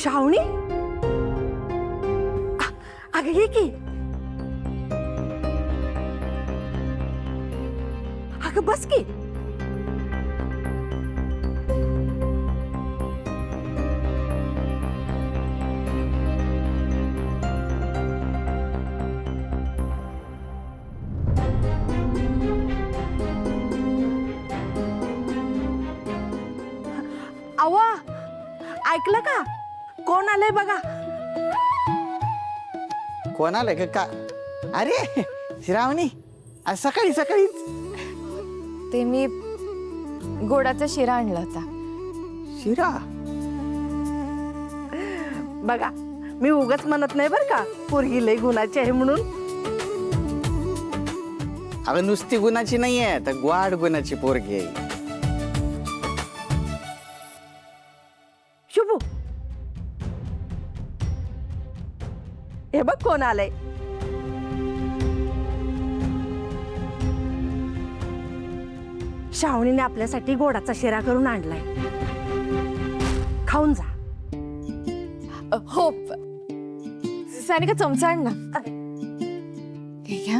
श्रावणी, अगं ये की. अगं बस की. अवा, ऐकलं का? कोण आलंय बघा. कोण आलंय का? अरे श्रावणी, आज सकाळी सकाळीच. ते मी गोडाचा शिरा आणला होता. शिरा? बघा, मी उगाच म्हणत नाही बरं का, पोरगी लय गुणाची आहे म्हणून. अगं नुसती गुणाची नाहीये, तर ग्वाड गुणाची पोरगी आहे. शुभू, हे बघ कोण आलंय. श्रावणीने आपल्यासाठी गोडाचा शिरा करून आणलाय, खाऊन जा. हो. सानिका चमचा आण ना. हे घ्या.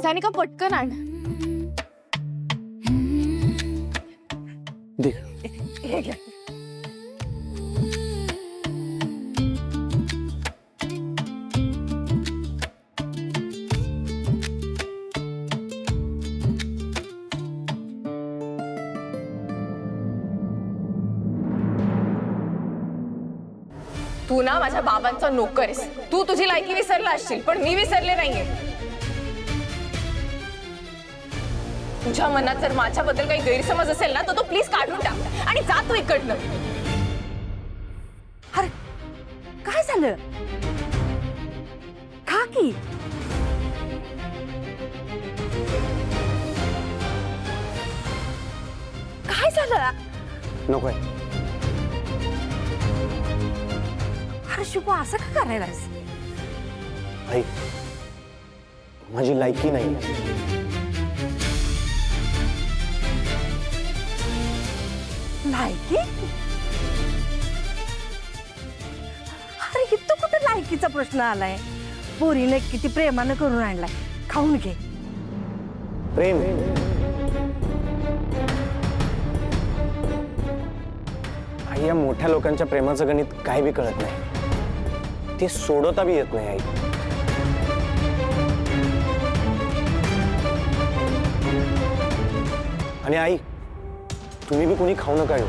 सानिका पटकन आण. दे. हे घ्या. तू ना माझ्या बाबांचा नोकर आहेस. तू तुझी लायकी विसरला असशील, पण मी विसरले नाहीये. तुझ्या मनात जर माझ्याबद्दल काही गैरसमज असेल ना, तर तो प्लीज काढून टाक आणि जा तू इकडनं. अरे काय झालं? खा की. काय झालं? नकोय. अरे शुभू, असं का करायलास? आई, माझी लायकी नाही. लायकी? अरे इथं कुठं लायकीचा प्रश्न आलाय? पोरीने किती प्रेमानं करून आणलाय, खाऊन घे. प्रेम? आई, या मोठ्या लोकांच्या प्रेमाचं गणित काही बी कळत नाही. ते सोडवता बी येत नाही. आई, आणि आई, तुम्ही बी कोणी खाऊ नका येऊ.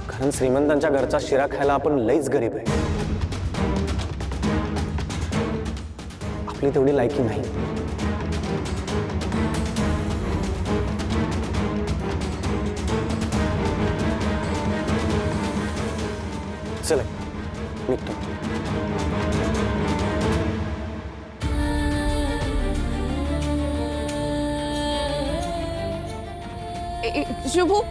कारण श्रीमंतांच्या घरचा शिरा खायला आपण लईच गरीब आहे. आपली तेवढी लायकी नाही. चला निघतो. शुभू, हां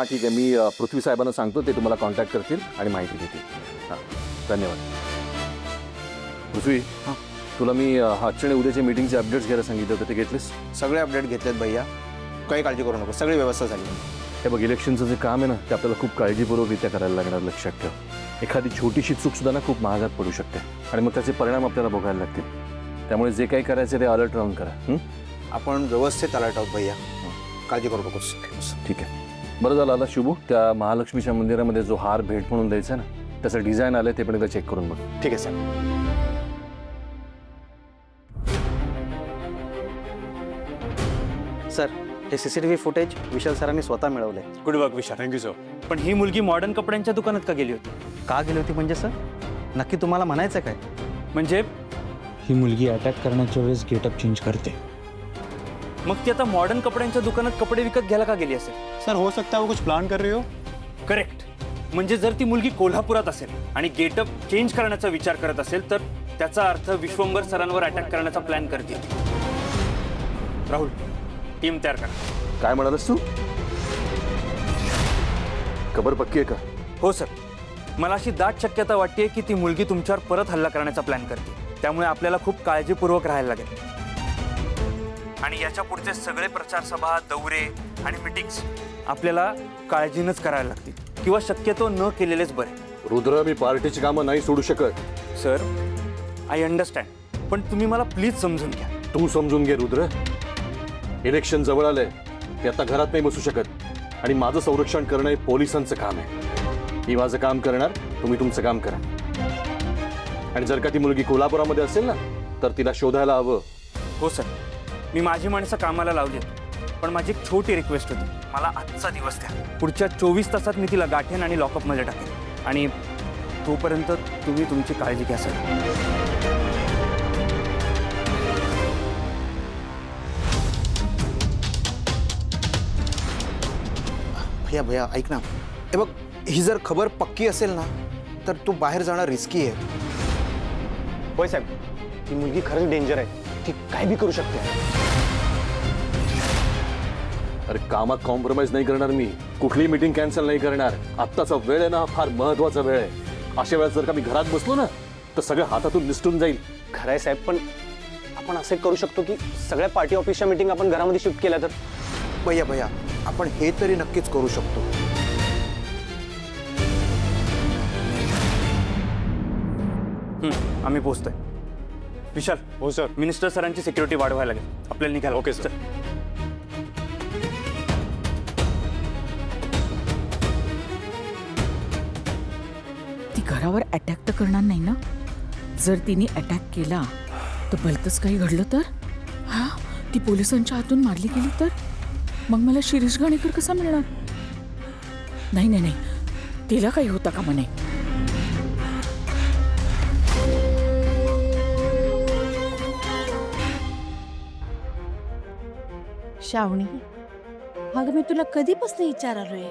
ठीक आहे, मी पृथ्वी साहेबांना सांगतो, ते तुम्हाला कॉन्टॅक्ट करतील आणि माहिती देतील. हां धन्यवाद. पृथ्वी, हां तुला मी आजच्या आणि उद्याच्या मीटिंगचे अपडेट्स घ्यायला सांगितलं होतं, ते घेतलेस? सगळे अपडेट घेतलेत भैया, काही काळजी करू नको, सगळी व्यवस्था झाली. हे बघ, इलेक्शनचं जे काम आहे ना, ते आपल्याला खूप काळजीपूर्वकरित्या करायला लागणार. लक्षात ठेव, एखादी छोटीशी चूकसुद्धा ना खूप महागात पडू शकते आणि मग त्याचे परिणाम आपल्याला भोगायला लागतील. त्यामुळे जे काही करायचं ते अलर्ट राहून करा. आपण व्यवस्थित अलर्ट आहोत भैया, काळजी करू नकोस. ठीक आहे, बरं झालं आला शुभू. त्या महालक्ष्मीच्या मंदिरामध्ये जो हार भेट म्हणून द्यायचा ना, त्याचं डिझाईन आलं, ते पण एकदा चेक करून बघ. ठीक आहे सर. सर, हे CCTV फुटेज विशाल सरांनी स्वतः मिळवले. Good work Vishal. Thank you sir. पण ही मुलगी मॉडर्न कपड्यांच्या दुकानात का गेली होती? का गेली होती म्हणजे सर? नक्की तुम्हाला म्हणायचं काय? म्हणजे ही मुलगी अटॅक करण्याच्या वेळेस गेटअप चेंज करते. मग ती आता मॉडर्न कपड्यांच्या दुकानात कपडे विकत घ्यायला का गेली असेल? सर, हो सकता है वो कुछ प्लान कर रही हो. करेक्ट. म्हणजे जर ती मुलगी कोल्हापुरात असेल आणि गेटअप चेंज करण्याचा विचार करत असेल, तर त्याचा अर्थ विश्वंभर सरांवर अटॅक करण्याचा प्लॅन करते. राहुल, टीम तयार करा. काय म्हणालस तू? खबर पक्की आहे का? हो सर, मला अशी दाट शक्यता वाटते की ती मुलगी तुमच्यावर परत हल्ला करण्याचा प्लॅन करते. त्यामुळे आपल्याला खूप काळजीपूर्वक राहायला लागेल. आणि याच्या पुढचे सगळे प्रचार सभा, दौरे आणि मीटिंग्स आपल्याला काळजीनंच करायला लागतील, किंवा शक्यतो न केलेलेच बरे. रुद्र, मी पार्टीची कामं नाही सोडू शकत. सर, आय अंडरस्टँड, पण तुम्ही मला प्लीज समजून घ्या. तू समजून घे रुद्र. इलेक्शन जवळ आलंय. मी आता घरात नाही बसू शकत. आणि माझं संरक्षण करणं हे पोलिसांचं काम आहे. मी माझं काम करणार, तुम्ही तुमचं काम करा. आणि जर का ती मुलगी कोल्हापुरामध्ये असेल ना, तर तिला शोधायला हवं. हो सर, मी माझी माणसं कामाला लावली, पण माझी एक छोटी रिक्वेस्ट होती. मला आजचा दिवस द्या. पुढच्या 24 तासात मी तिला गाठेन आणि लॉकअपमध्ये टाकेन. आणि तोपर्यंत तुम्ही तुमची काळजी घ्या सर. भैया भैया ऐक ना, हे बघ, ही जर खबर पक्की असेल ना तर तू बाहेर जाणं रिस्की आहे. होय साहेब, ती मुलगी खरंच डेंजर आहे. ती काय बी करू शकते. अरे कामात कॉम्प्रोमाइज नाही करणार मी. कुठली मीटिंग कॅन्सल नाही करणार. आत्ताचा वेळ आहे ना, फार महत्वाचा वेळ आहे. अशा वेळेस जर का मी घरात बसलो ना, तर सगळं हातातून निसटून जाईल. खरं आहे साहेब, पण आपण असं करू शकतो की सगळ्या पार्टी ऑफिसच्या मीटिंग आपण घरामध्ये शिफ्ट केल्या तर. भैया भैया, आपण हे तरी नक्कीच करू शकतो. आम्ही पोहोचतोय. विशाल. हो सर. मिनिस्टर सरांची सिक्युरिटी वाढवायला लागेल. आपल्याला निघायला. Okay sir. ती घरावर अटॅक तर करणार नाही ना? जर तिने अटॅक केला तर भलतंच काही घडलं तर? हा, ती पोलिसांच्या हातून मारली गेली तर? मग मला शिरीष घाणेकर कसा मिळणार? नाही नाही नाही, तिला काही होता का म्हणे. श्रावणी, अगं मी तुला कधीपासून विचारलोय,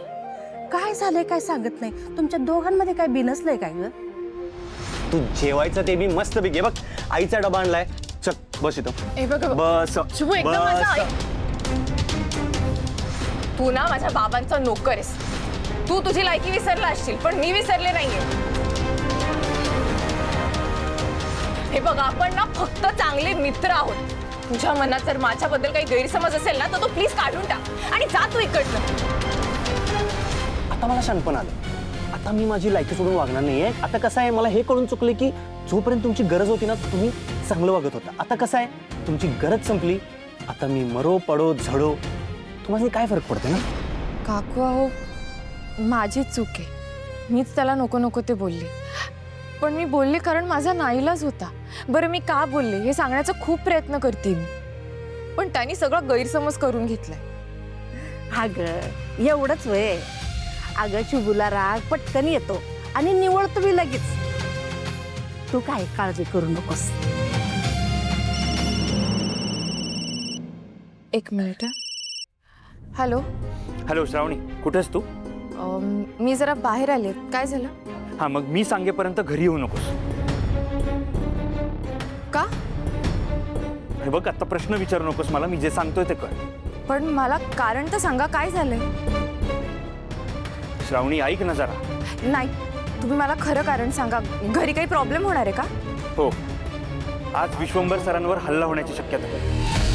काय झालंय काय सांगत नाही. तुमच्या दोघांमध्ये काय बिनसलंय काय ग? तू जेवायचं ते बी मस्त पैकी. बघ, आईचा डबा आणलाय. चल बस इथं. हे बघ बस शुभू, एकदम माझं बस. ऐक. तू ना माझ्या बाबांचा नोकर आहेस. तू तुझी लायकी विसरला असशील, पण मी विसरले नाहीये. हे बघ, आपण ना फक्त चांगले मित्र आहोत. तुझ्या मनात जर माझ्याबद्दल काही गैरसमज असेल ना, तर तो प्लीज काढून टाक आणि जा तू इकडनं. आता मला शानपण आलं. आता मी माझी लायकी सोडून वागणार नाहीये. आता कसं आहे, मला हे कळून चुकले की जोपर्यंत तुमची गरज होती ना, तुम्ही चांगलं वागत होता. आता कसं आहे, तुमची गरज संपली. आता मी मरो पडो झडो, तुम्हाला काय फरक पडते ना? काकू, अहो माझी चूक आहे. मीच त्याला नको नको ते बोलले. पण मी बोलले कारण माझा नाईलाज होता. बरं, मी का बोलले हे सांगण्याचा खूप प्रयत्न करते मी, पण त्यांनी सगळं गैरसमज करून घेतलाय. अगं एवढंच वय. अगं शुभूला राग पटकन येतो आणि निवळतो मी लगेच. तू काही काळजी करू नकोस. एक मिनिट. हॅलो. हॅलो श्रावणी, कुठेस तू? मी जरा बाहेर आले. काय झालं? हां, मग मी सांगेपर्यंत घरी येऊ नकोस. का? हे बघ, आता प्रश्न विचारू नकोस मला. मी जे सांगतोय ते कर. पण मला कारण तर सांगा, काय झालंय? श्रावणी, ऐक ना जरा. नाही, तुम्ही मला खरं कारण सांगा. घरी काही प्रॉब्लेम होणार आहे का? हो, आज विश्वंभर सरांवर हल्ला होण्याची शक्यता आहे.